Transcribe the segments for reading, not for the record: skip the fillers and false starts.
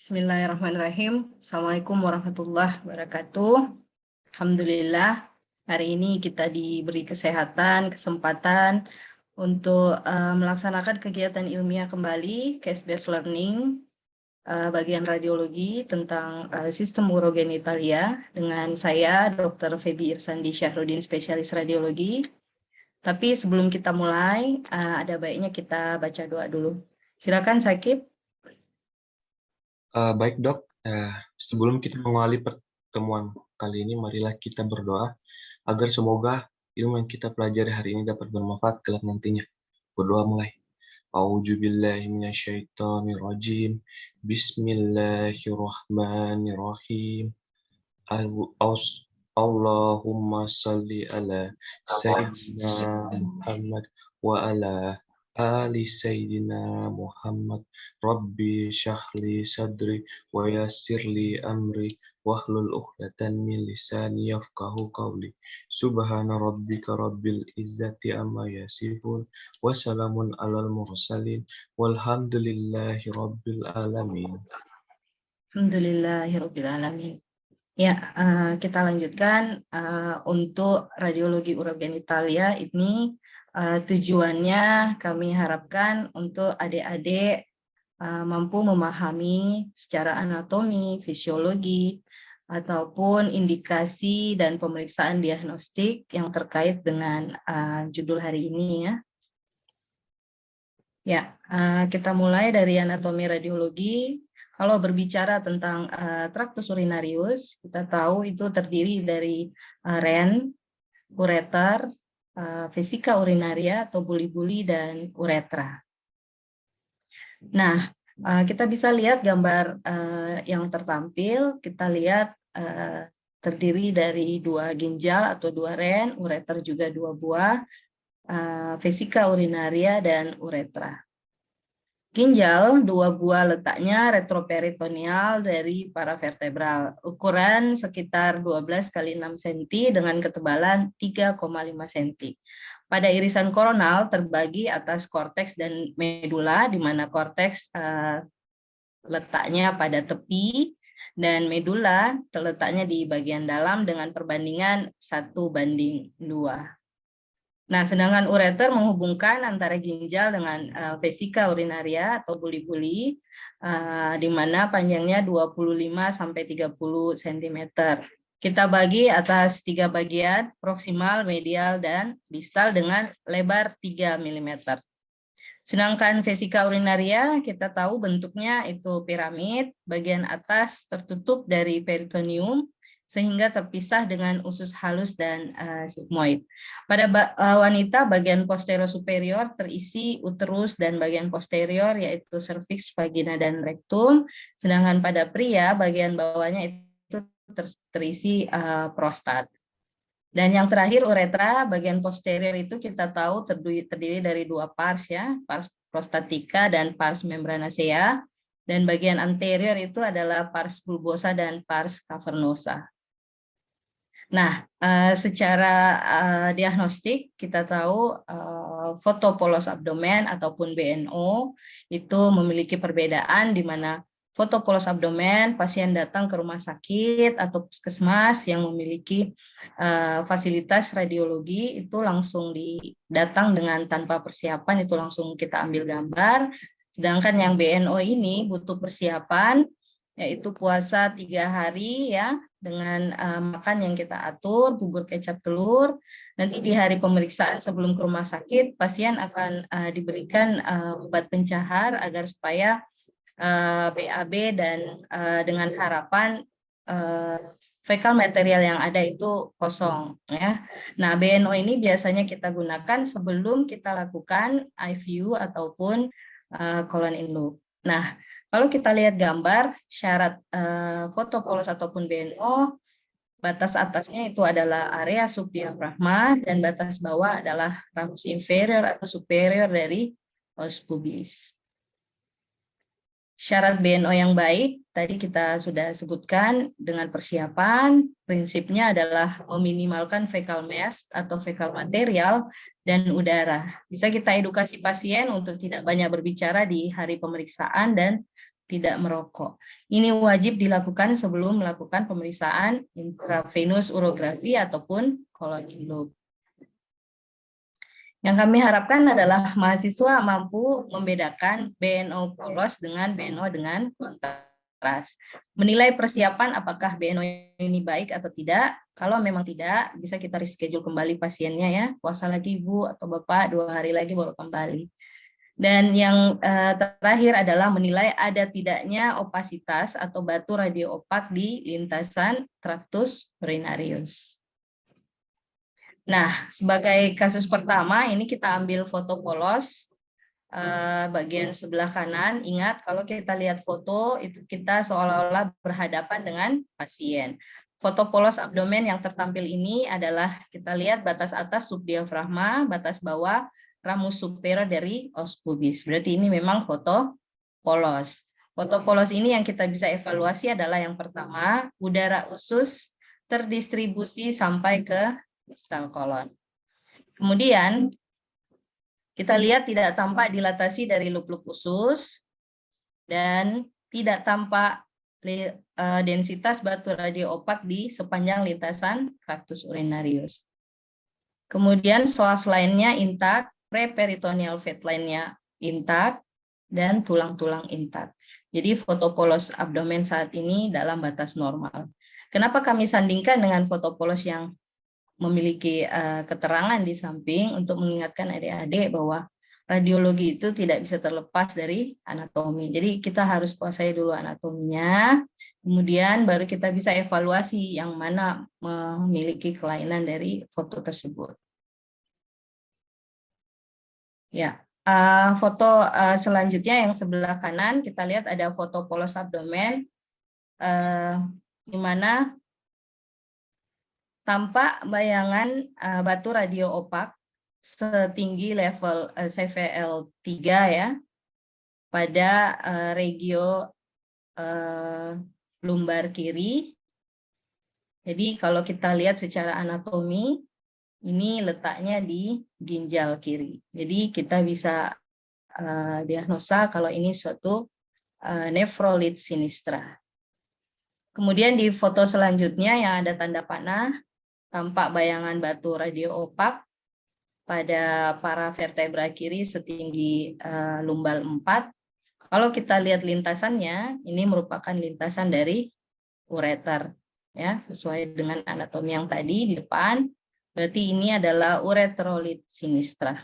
Bismillahirrahmanirrahim. Assalamualaikum warahmatullahi wabarakatuh. Alhamdulillah, hari ini kita diberi kesehatan, kesempatan untuk melaksanakan kegiatan ilmiah kembali, case-based learning, bagian radiologi tentang sistem urogenitalia dengan saya, Dr. Febi Irsandi Syahrudin, spesialis radiologi. Tapi sebelum kita mulai, ada baiknya kita baca doa dulu. Silakan, Sakib. Baik dok, sebelum kita mengawali pertemuan kali ini, marilah kita berdoa agar semoga ilmu yang kita pelajari hari ini dapat bermanfaat kelak nantinya. Berdoa mulai. A'udzubillahi minasyaitonirrajim. Bismillahirrahmanirrahim. Allahumma salli ala Sayyidina Muhammad wa ala Ali Sayyidina Muhammad. Rabbi syahli sadri wa yassirli amri wahlul uqdatan min lisani yafqahu qawli. Subhana rabbika rabbil izzati amma yasifun wa salamun alal mursalin walhamdulillahi rabbil alamin. Alhamdulillahirabbil alamin. Ya, kita lanjutkan untuk radiologi urogenitalia ini. Tujuannya kami harapkan untuk adik-adik mampu memahami secara anatomi, fisiologi, ataupun indikasi dan pemeriksaan diagnostik yang terkait dengan judul hari ini ya. Ya, kita mulai dari anatomi radiologi. Kalau berbicara tentang traktus urinarius, kita tahu itu terdiri dari ren, ureter, vesika urinaria atau buli-buli, dan uretra. Nah, kita bisa lihat gambar yang tertampil. Kita lihat terdiri dari dua ginjal atau dua ren, ureter juga dua buah, vesika urinaria, dan uretra. Ginjal dua buah letaknya retroperitoneal dari paravertebral, ukuran sekitar 12 kali 6 cm dengan ketebalan 3,5 cm. Pada irisan koronal terbagi atas korteks dan medula, di mana korteks letaknya pada tepi dan medula terletaknya di bagian dalam dengan perbandingan 1:2. Nah, sedangkan ureter menghubungkan antara ginjal dengan vesika urinaria atau buli-buli, di mana panjangnya 25 sampai 30 cm. Kita bagi atas 3 bagian, proksimal, medial, dan distal dengan lebar 3 mm. Sedangkan vesika urinaria kita tahu bentuknya itu piramid, bagian atas tertutup dari peritoneum, sehingga terpisah dengan usus halus dan sigmoid. Pada wanita, bagian posterior superior terisi uterus dan bagian posterior yaitu serviks, vagina, dan rektum. Sedangkan pada pria, bagian bawahnya itu terisi prostat. Dan yang terakhir uretra, bagian posterior itu kita tahu terdiri dari dua pars ya, pars prostatica dan pars membranacea. Dan bagian anterior itu adalah pars bulbosa dan pars cavernosa. Nah, secara diagnostik kita tahu foto polos abdomen ataupun BNO itu memiliki perbedaan, di mana foto polos abdomen pasien datang ke rumah sakit atau puskesmas yang memiliki fasilitas radiologi itu langsung datang dengan tanpa persiapan, itu langsung kita ambil gambar. Sedangkan yang BNO ini butuh persiapan, yaitu puasa 3 hari ya, dengan makan yang kita atur, bubur kecap telur. Nanti di hari pemeriksaan sebelum ke rumah sakit, pasien akan diberikan obat pencahar agar supaya BAB dan dengan harapan fekal material yang ada itu kosong ya. Nah, BNO ini biasanya kita gunakan sebelum kita lakukan IVU ataupun colon in loop. Nah, kalau kita lihat gambar syarat foto polos ataupun BNO, batas atasnya itu adalah area subdiafragma dan batas bawah adalah ramus inferior atau superior dari os pubis. Syarat BNO yang baik tadi kita sudah sebutkan dengan persiapan, prinsipnya adalah meminimalkan fecal mass atau fecal material dan udara. Bisa kita edukasi pasien untuk tidak banyak berbicara di hari pemeriksaan dan tidak merokok. Ini wajib dilakukan sebelum melakukan pemeriksaan intravenous urografi ataupun colon loop. Yang kami harapkan adalah mahasiswa mampu membedakan BNO polos dengan BNO dengan kontras. Menilai persiapan apakah BNO ini baik atau tidak. Kalau memang tidak, bisa kita reschedule kembali pasiennya ya. Puasa lagi Ibu atau Bapak 2 hari lagi baru kembali. Dan yang terakhir adalah menilai ada tidaknya opasitas atau batu radio opak di lintasan traktus urinarius. Nah, sebagai kasus pertama, ini kita ambil foto polos bagian sebelah kanan. Ingat, kalau kita lihat foto, itu kita seolah-olah berhadapan dengan pasien. Foto polos abdomen yang tertampil ini adalah kita lihat batas atas subdiafragma, batas bawah ramus superior dari os pubis. Berarti ini memang foto polos. Foto polos ini yang kita bisa evaluasi adalah yang pertama, udara usus terdistribusi sampai ke distal kolon. Kemudian kita lihat tidak tampak dilatasi dari lup-lup usus dan tidak tampak densitas batu radio opak di sepanjang lintasan traktus urinarius. Kemudian psoas lainnya intak, preperitoneal fat lainnya intak, dan tulang-tulang intak. Jadi foto polos abdomen saat ini dalam batas normal. Kenapa kami sandingkan dengan foto polos yang memiliki keterangan di samping untuk mengingatkan adik-adik bahwa radiologi itu tidak bisa terlepas dari anatomi. Jadi kita harus kuasai dulu anatominya, kemudian baru kita bisa evaluasi yang mana memiliki kelainan dari foto tersebut. Ya, foto selanjutnya yang sebelah kanan kita lihat ada foto polos abdomen, di mana tampak bayangan batu radio opak setinggi level CVL 3 ya pada regio lumbar kiri. Jadi kalau kita lihat secara anatomi ini letaknya di ginjal kiri. Jadi kita bisa diagnosa kalau ini suatu nefrolit sinistra. Kemudian di foto selanjutnya yang ada tanda panah tampak bayangan batu radio opak pada para vertebra kiri setinggi lumbal 4. Kalau kita lihat lintasannya, ini merupakan lintasan dari ureter, ya, sesuai dengan anatomi yang tadi di depan. Berarti ini adalah ureterolit sinistra.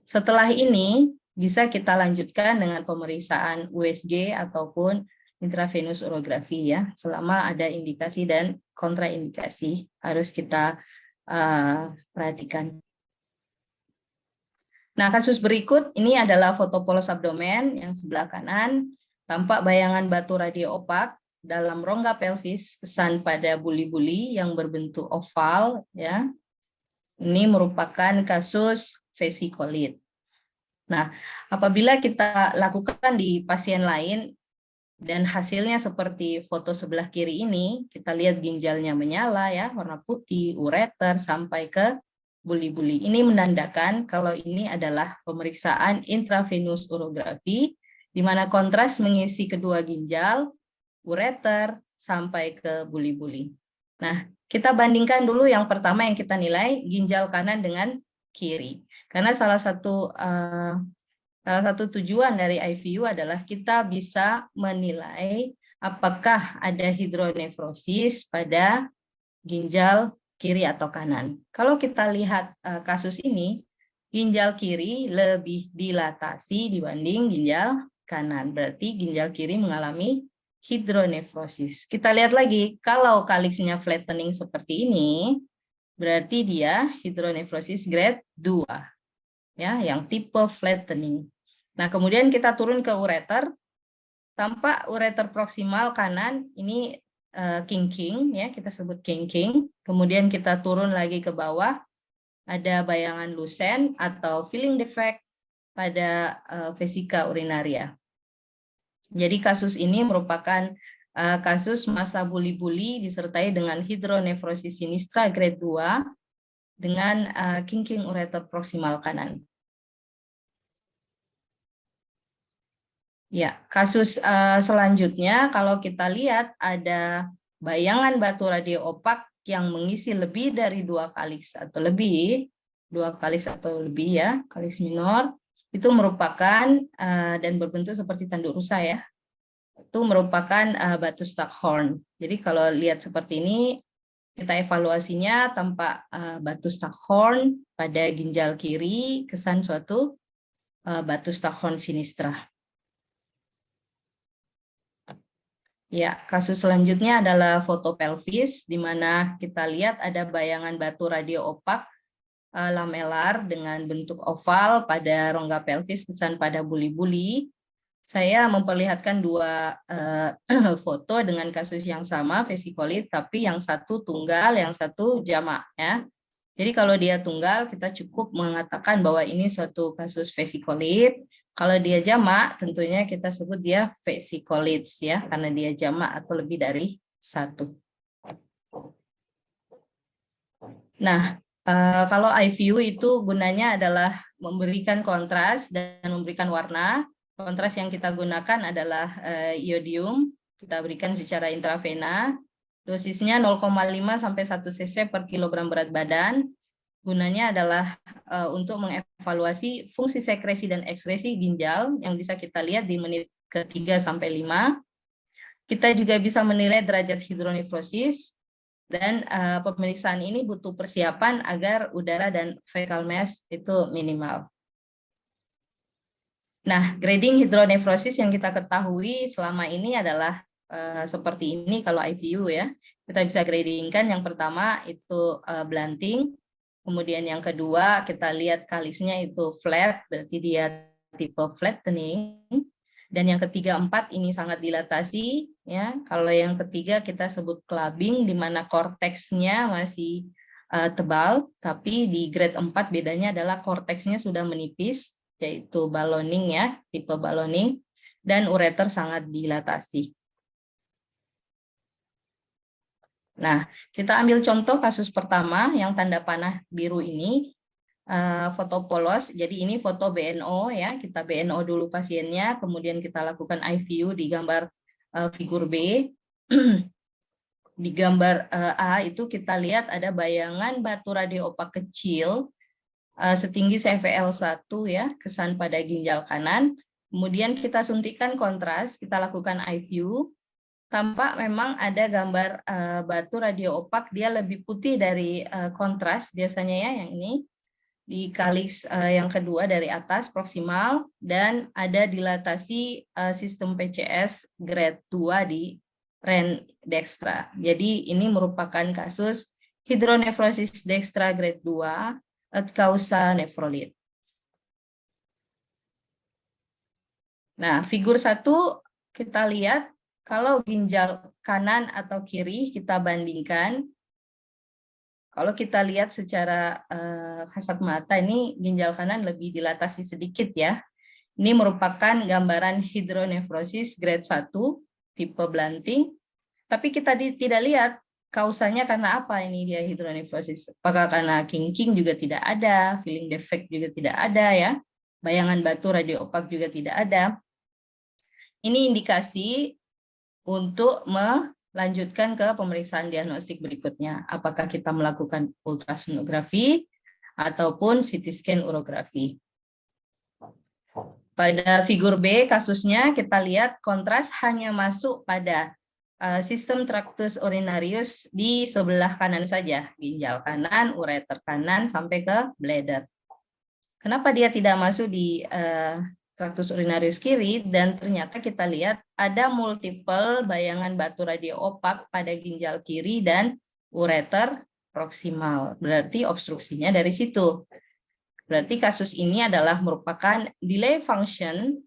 Setelah ini bisa kita lanjutkan dengan pemeriksaan USG ataupun intravenous urografi ya, selama ada indikasi dan kontraindikasi harus kita perhatikan. Nah, kasus berikut ini adalah foto polos abdomen yang sebelah kanan, tampak bayangan batu radio opak dalam rongga pelvis kesan pada buli-buli yang berbentuk oval ya. Ini merupakan kasus vesikolit. Nah, apabila kita lakukan di pasien lain dan hasilnya seperti foto sebelah kiri ini, kita lihat ginjalnya menyala ya, warna putih, ureter sampai ke buli-buli. Ini menandakan kalau ini adalah pemeriksaan intravenous urografi, di mana kontras mengisi kedua ginjal, ureter sampai ke buli-buli. Nah, kita bandingkan dulu yang pertama yang kita nilai ginjal kanan dengan kiri. Karena salah satu tujuan dari IVU adalah kita bisa menilai apakah ada hidronefrosis pada ginjal kiri atau kanan. Kalau kita lihat kasus ini, ginjal kiri lebih dilatasi dibanding ginjal kanan. Berarti ginjal kiri mengalami hidronefrosis. Kita lihat lagi, kalau kaliksnya flattening seperti ini, berarti dia hidronefrosis grade 2. Ya, yang tipe flattening. Nah, kemudian kita turun ke ureter, tampak ureter proksimal kanan ini kinking ya, kita sebut kinking. Kemudian kita turun lagi ke bawah, ada bayangan lusen atau filling defect pada vesika urinaria. Jadi kasus ini merupakan kasus massa buli-buli disertai dengan hidronefrosis sinistra grade 2 dengan kinking ureter proksimal kanan. Ya, kasus selanjutnya kalau kita lihat ada bayangan batu radio opak yang mengisi lebih dari 2 kaliks atau lebih, 2 kaliks atau lebih ya, kaliks minor, itu merupakan dan berbentuk seperti tanduk rusa ya, itu merupakan batu Staghorn. Jadi kalau lihat seperti ini, kita evaluasinya tampak batu Staghorn pada ginjal kiri, kesan suatu batu Staghorn sinistra. Ya, kasus selanjutnya adalah foto pelvis, di mana kita lihat ada bayangan batu radio opak lamelar dengan bentuk oval pada rongga pelvis, kesan pada buli-buli. Saya memperlihatkan 2 foto dengan kasus yang sama, vesikolit, tapi yang satu tunggal, yang satu jamak. Ya. Jadi kalau dia tunggal, kita cukup mengatakan bahwa ini suatu kasus vesikolit. Kalau dia jamak, tentunya kita sebut dia vesicolitis ya, karena dia jamak atau lebih dari 1. Nah, kalau IVU itu gunanya adalah memberikan kontras dan memberikan warna. Kontras yang kita gunakan adalah iodium, kita berikan secara intravena. Dosisnya 0,5 sampai 1 cc per kilogram berat badan. Gunanya adalah untuk mengevaluasi fungsi sekresi dan ekskresi ginjal yang bisa kita lihat di menit ke-3 sampai 5. Kita juga bisa menilai derajat hidronefrosis, dan pemeriksaan ini butuh persiapan agar udara dan fecal mass itu minimal. Nah, grading hidronefrosis yang kita ketahui selama ini adalah seperti ini kalau IVU ya. Kita bisa gradingkan, yang pertama itu blunting, kemudian yang kedua kita lihat kalisnya itu flat, berarti dia tipe flattening, dan yang ketiga 4 ini sangat dilatasi ya. Kalau yang ketiga kita sebut clubbing, di mana korteksnya masih tebal, tapi di grade 4 bedanya adalah korteksnya sudah menipis, yaitu balloning ya, tipe balloning, dan ureter sangat dilatasi. Nah, kita ambil contoh kasus pertama yang tanda panah biru ini, foto polos. Jadi ini foto BNO ya, kita BNO dulu pasiennya, kemudian kita lakukan IVU di gambar figur B. Di gambar A itu kita lihat ada bayangan batu radio opak kecil setinggi CVL1 ya, kesan pada ginjal kanan. Kemudian kita suntikan kontras, kita lakukan IVU. Tampak memang ada gambar batu radio opak, dia lebih putih dari kontras biasanya ya, yang ini di kaliks yang kedua dari atas proksimal, dan ada dilatasi sistem PCS grade 2 di ren dextra. Jadi ini merupakan kasus hidronefrosis dextra grade 2 et causa nefrolit. Nah, figur 1 kita lihat kalau ginjal kanan atau kiri kita bandingkan. Kalau kita lihat secara kasat mata, ini ginjal kanan lebih dilatasi sedikit ya. Ini merupakan gambaran hidronefrosis grade 1 tipe blunting. Tapi kita tidak lihat kausanya karena apa ini dia hidronefrosis. Apakah karena kinking juga tidak ada, filling defect juga tidak ada ya. Bayangan batu radio opak juga tidak ada. Ini indikasi untuk melanjutkan ke pemeriksaan diagnostik berikutnya. Apakah kita melakukan ultrasonografi ataupun CT scan urografi. Pada figur B kasusnya kita lihat kontras hanya masuk pada sistem tractus urinarius di sebelah kanan saja, ginjal kanan, ureter kanan sampai ke bladder. Kenapa dia tidak masuk di tractus urinarius kiri? Dan ternyata kita lihat ada multiple bayangan batu radio opak pada ginjal kiri dan ureter proksimal. Berarti obstruksinya dari situ. Berarti kasus ini adalah merupakan delay function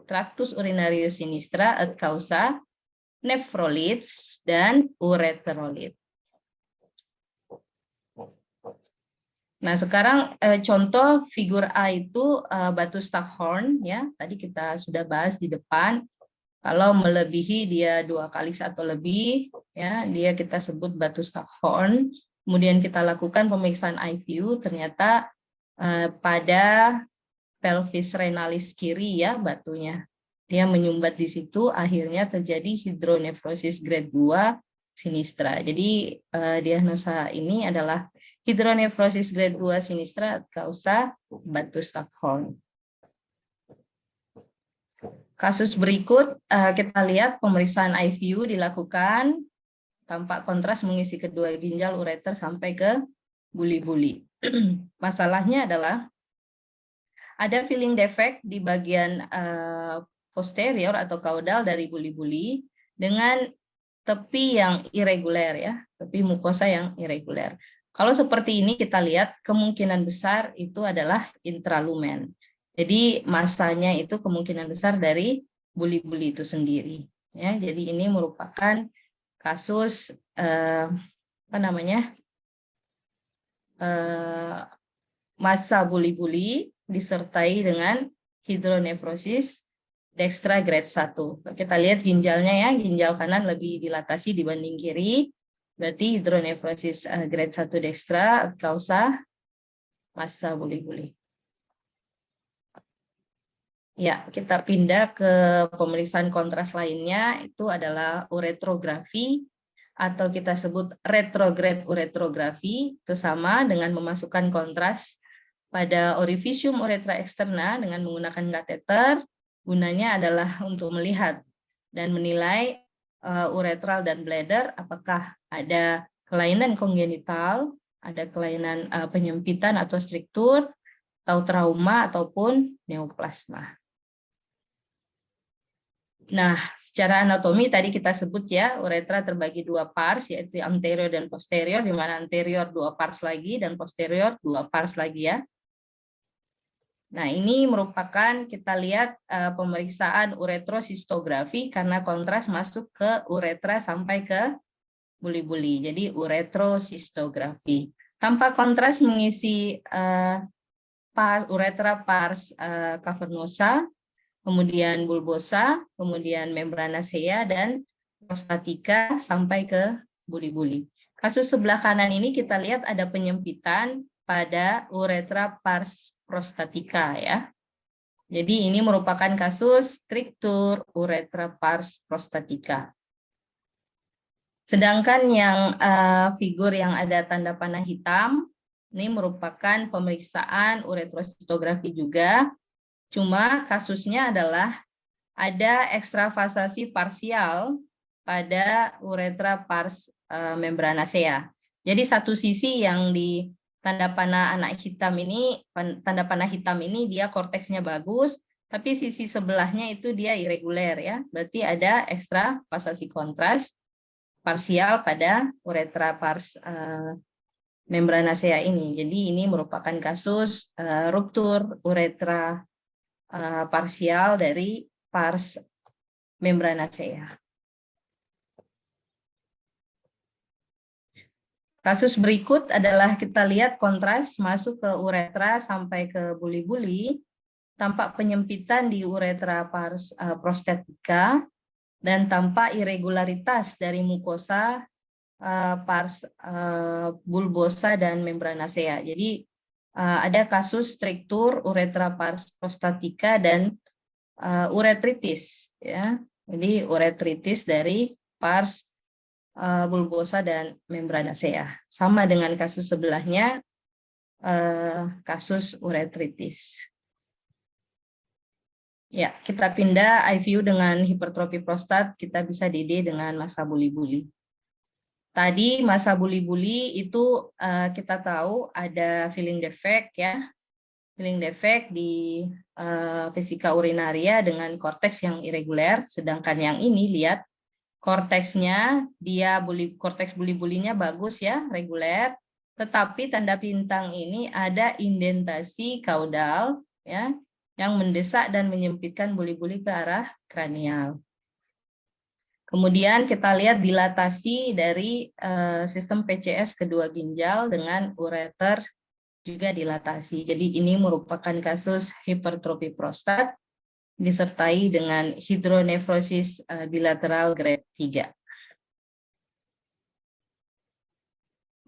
tractus urinarius sinistra et causa nefrolits dan ureterolit. Nah, sekarang contoh figur A itu batu Staghorn ya. Tadi kita sudah bahas di depan. Kalau melebihi dia 2 kali atau lebih ya, dia kita sebut batu Staghorn. Kemudian kita lakukan pemeriksaan IVU, ternyata pada pelvis renalis kiri ya batunya. dia menyumbat di situ, akhirnya terjadi hidronefrosis grade 2 sinistra. Jadi diagnosa ini adalah hidronefrosis grade 2 sinistra kausa batu Staphorn. Kasus berikut kita lihat pemeriksaan IVU dilakukan, tampak kontras mengisi kedua ginjal ureter sampai ke buli-buli. Masalahnya adalah ada filling defect di bagian posterior atau kaudal dari buli-buli dengan tepi yang irreguler ya, tepi mukosa yang irreguler. Kalau seperti ini kita lihat kemungkinan besar itu adalah intralumen. Jadi masanya itu kemungkinan besar dari buli-buli itu sendiri. Ya, jadi ini merupakan kasus massa buli-buli disertai dengan hidronefrosis dextra grade 1. Kita lihat ginjalnya ya, ginjal kanan lebih dilatasi dibanding kiri. Berarti hidronefrosis grade 1 dextra kausa massa buli-buli. Ya, kita pindah ke pemeriksaan kontras lainnya, itu adalah uretrografi atau kita sebut retrograde uretrografi, itu sama dengan memasukkan kontras pada orifisium uretra eksterna dengan menggunakan kateter. Gunanya adalah untuk melihat dan menilai uretral dan bladder apakah ada kelainan kongenital, ada kelainan penyempitan atau struktur, atau trauma ataupun neoplasma. Nah, secara anatomi tadi kita sebut ya, uretra terbagi 2 pars, yaitu anterior dan posterior, di mana anterior 2 pars lagi dan posterior 2 pars lagi ya. Nah, ini merupakan kita lihat pemeriksaan uretrosistografi karena kontras masuk ke uretra sampai ke buli-buli. Jadi uretrosistografi. Tanpa kontras mengisi uretra pars cavernosa, kemudian bulbosa, kemudian membranacea, dan prostatika sampai ke buli-buli. Kasus sebelah kanan ini kita lihat ada penyempitan pada uretra pars prostatika ya. Jadi ini merupakan kasus struktur uretra pars prostatika. Sedangkan yang figur yang ada tanda panah hitam, ini merupakan pemeriksaan uretrosistografi juga. Cuma kasusnya adalah ada ekstravasasi parsial pada uretra pars membranacea. Jadi satu sisi yang di tanda panah anak hitam ini, tanda panah hitam ini dia korteksnya bagus, tapi sisi sebelahnya itu dia irreguler ya. Berarti ada ekstravasasi kontras parsial pada uretra pars membranacea ini. Jadi ini merupakan kasus ruptur uretra parsial dari pars membranacea. Kasus berikut adalah kita lihat kontras masuk ke uretra sampai ke buli-buli, tampak penyempitan di uretra pars prostatika dan tampak irregularitas dari mukosa pars bulbosa dan membranacea. Jadi ada kasus struktur uretra pars prostatika dan uretritis ya. Jadi uretritis dari pars bulbosa dan membranacea. Sama dengan kasus sebelahnya kasus uretritis. Ya, kita pindah IVU dengan hipertrofi prostat, kita bisa DD dengan massa buli-buli. Tadi massa buli-buli itu kita tahu ada filling defect ya. Filling defect di vesika urinaria dengan korteks yang irreguler, sedangkan yang ini lihat korteksnya dia korteks buli-bulinya bagus ya, reguler, tetapi tanda bintang ini ada indentasi kaudal ya yang mendesak dan menyempitkan buli-buli ke arah kranial. Kemudian kita lihat dilatasi dari sistem PCS kedua ginjal dengan ureter juga dilatasi. Jadi ini merupakan kasus hipertrofi prostat disertai dengan hidronefrosis bilateral grade 3.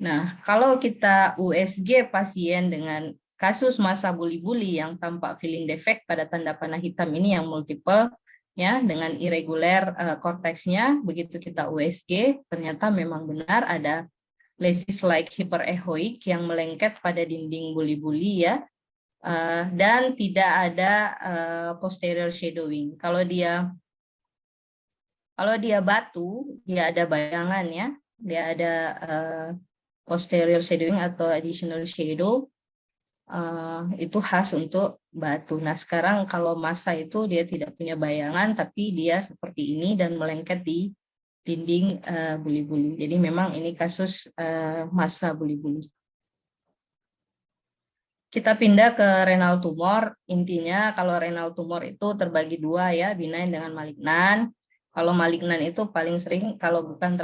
Nah, kalau kita USG pasien dengan kasus massa buli-buli yang tampak filling defect pada tanda panah hitam ini yang multiple, ya dengan irregular korteksnya. Begitu kita USG, ternyata memang benar ada lesis like hyperechoic yang melengket pada dinding buli-buli ya, dan tidak ada posterior shadowing. Kalau dia batu, dia ada bayangan ya, dia ada posterior shadowing atau additional shadow, itu khas untuk batu. Nah sekarang kalau massa itu dia tidak punya bayangan, tapi dia seperti ini dan melengket di dinding buli-buli. Jadi memang ini kasus massa buli-buli. Kita pindah ke renal tumor. Intinya kalau renal tumor itu terbagi dua ya, benign dengan malignan. Kalau malignan itu paling sering kalau bukan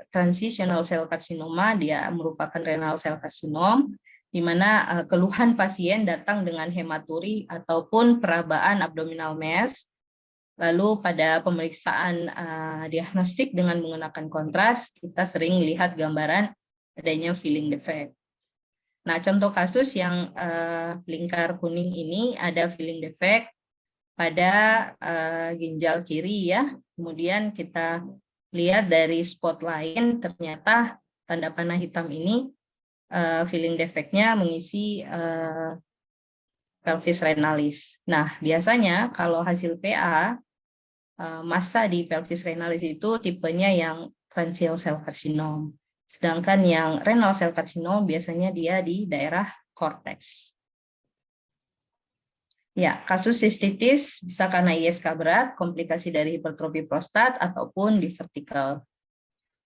transitional cell carcinoma, dia merupakan renal cell carcinoma, di mana keluhan pasien datang dengan hematuri ataupun perabaan abdominal mass. Lalu pada pemeriksaan diagnostik dengan menggunakan kontras, kita sering lihat gambaran adanya filling defect. Nah, contoh kasus yang lingkar kuning ini ada filling defect pada ginjal kiri ya. Kemudian kita lihat dari spot lain, ternyata tanda panah hitam ini filling defect-nya mengisi pelvis renalis. Nah, biasanya kalau hasil PA, massa di pelvis renalis itu tipenya yang transial cell carcinoma. Sedangkan yang renal cell carcinoma biasanya dia di daerah korteks. Ya, kasus sistitis bisa karena ISK berat, komplikasi dari hipertrofi prostat, ataupun di vertikal.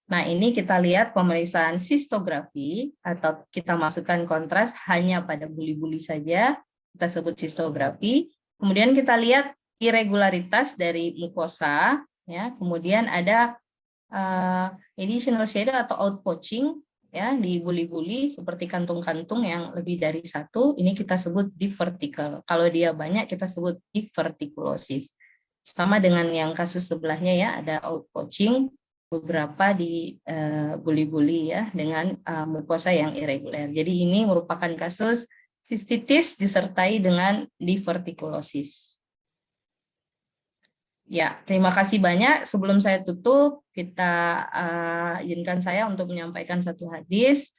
Nah, ini kita lihat pemeriksaan sistografi, atau kita masukkan kontras hanya pada buli-buli saja, kita sebut sistografi. Kemudian kita lihat irregularitas dari mukosa, ya. Kemudian ada additional shadow atau outpouching, ya, di buli-buli seperti kantung-kantung yang lebih dari satu, ini kita sebut divertical. Kalau dia banyak kita sebut diverticulosis. Sama dengan yang kasus sebelahnya ya, ada outpouching beberapa di buli-buli ya dengan mukosa yang irregular. Jadi ini merupakan kasus sistitis disertai dengan diverticulosis. Ya, terima kasih banyak. Sebelum saya tutup, kita izinkan saya untuk menyampaikan satu hadis,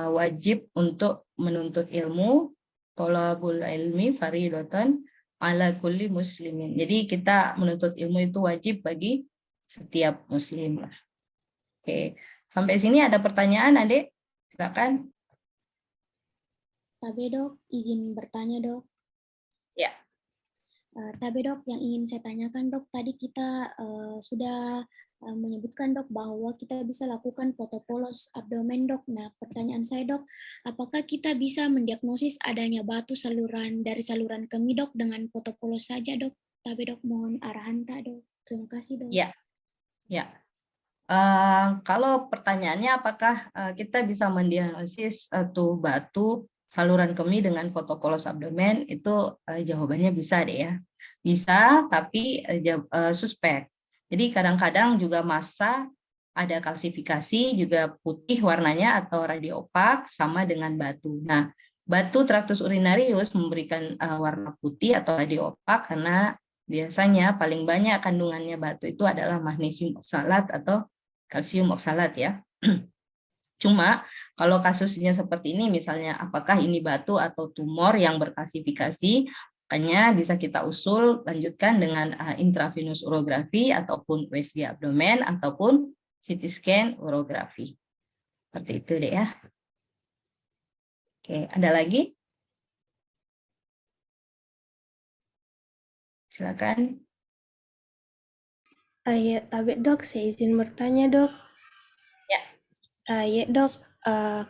wajib untuk menuntut ilmu, thalabul ilmi fardhatun ala kulli muslimin. Jadi kita menuntut ilmu itu wajib bagi setiap muslim. Oke, sampai sini ada pertanyaan, Adik? Silakan. Tabe dok, izin bertanya dok. Ya. Tabe dok, yang ingin saya tanyakan dok, tadi kita sudah menyebutkan dok bahwa kita bisa lakukan fotopolos abdomen dok. Nah pertanyaan saya dok, apakah kita bisa mendiagnosis adanya batu dari saluran kemih dok dengan fotopolos saja dok? Tabe dok, mohon arahan tak dok. Terima kasih dok. Ya, ya. Kalau pertanyaannya apakah kita bisa mendiagnosis batu saluran kemih dengan fotopolos abdomen, itu jawabannya bisa deh ya. Bisa, tapi suspek. Jadi kadang-kadang juga massa ada kalsifikasi juga putih warnanya atau radiopak sama dengan batu. Nah, batu traktus urinarius memberikan warna putih atau radiopak karena biasanya paling banyak kandungannya batu itu adalah magnesium oksalat atau kalsium oksalat ya. Cuma kalau kasusnya seperti ini, misalnya apakah ini batu atau tumor yang berklasifikasi, makanya bisa kita usul lanjutkan dengan intravenous urografi ataupun USG abdomen ataupun CT scan urografi. Seperti itu deh ya. Oke, ada lagi? Silakan. Ya, tapi dok, saya izin bertanya dok. Ya. Ya dok,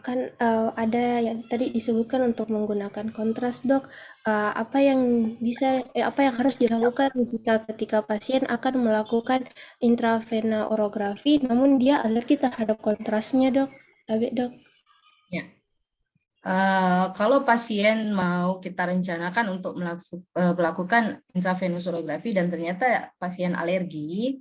kan ada yang tadi disebutkan untuk menggunakan kontras dok. Apa yang harus dilakukan ketika pasien akan melakukan intravena orografi, namun dia alergi terhadap kontrasnya dok? Tapi dok. Ya. Kalau pasien mau kita rencanakan untuk melakukan intravenous urografi dan ternyata pasien alergi,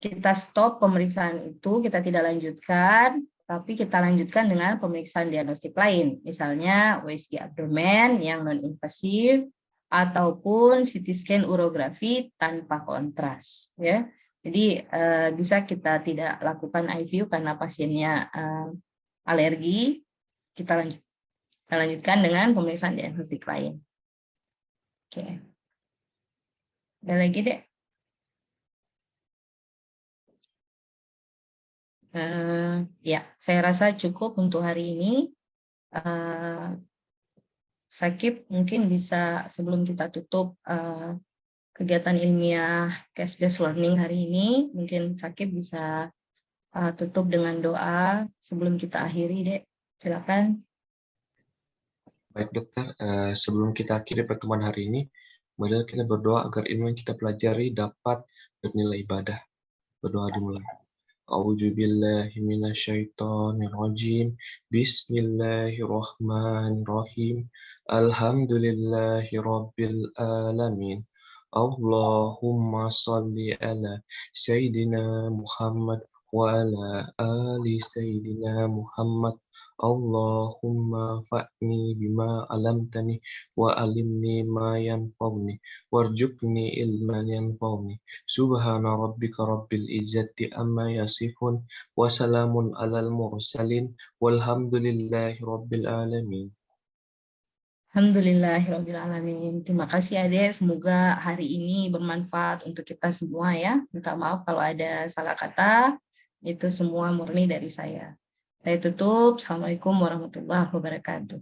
kita stop pemeriksaan itu, kita tidak lanjutkan, tapi kita lanjutkan dengan pemeriksaan diagnostik lain, misalnya USG abdomen yang non-invasif, ataupun CT scan urografi tanpa kontras, ya. Jadi bisa kita tidak lakukan IVU karena pasiennya alergi. Kita lanjutkan dengan pemeriksaan diagnostik lain. Oke. Ada lagi, Dek? Ya, saya rasa cukup untuk hari ini. Sakib mungkin bisa sebelum kita tutup kegiatan ilmiah case-based learning hari ini, mungkin Sakib bisa tutup dengan doa sebelum kita akhiri, Dek. Silakan. Baik dokter, sebelum kita akhiri pertemuan hari ini, marilah kita berdoa agar ilmu yang kita pelajari dapat bernilai ibadah. Berdoa dimulai. A'udzubillahi minasyaitonirrajim. Bismillahirrahmanirrahim. Alhamdulillahi rabbil alamin. Allahumma salli ala Sayyidina Muhammad wa ala ali Sayyidina Muhammad. Allahumma fa'ni bima alamtani wa alimni ma yanfa'uni warzuqni ilman yanfa'uni. Subhana rabbika rabbil izzati amma yasifun wa salamun alal mursalin walhamdulillahi rabbil alamin. Alhamdulillahirrahmanirrahim. Terima kasih, Ade. Semoga hari ini bermanfaat untuk kita semua, ya. Minta maaf kalau ada salah kata. Itu semua murni dari saya. Saya tutup. Assalamualaikum warahmatullahi wabarakatuh.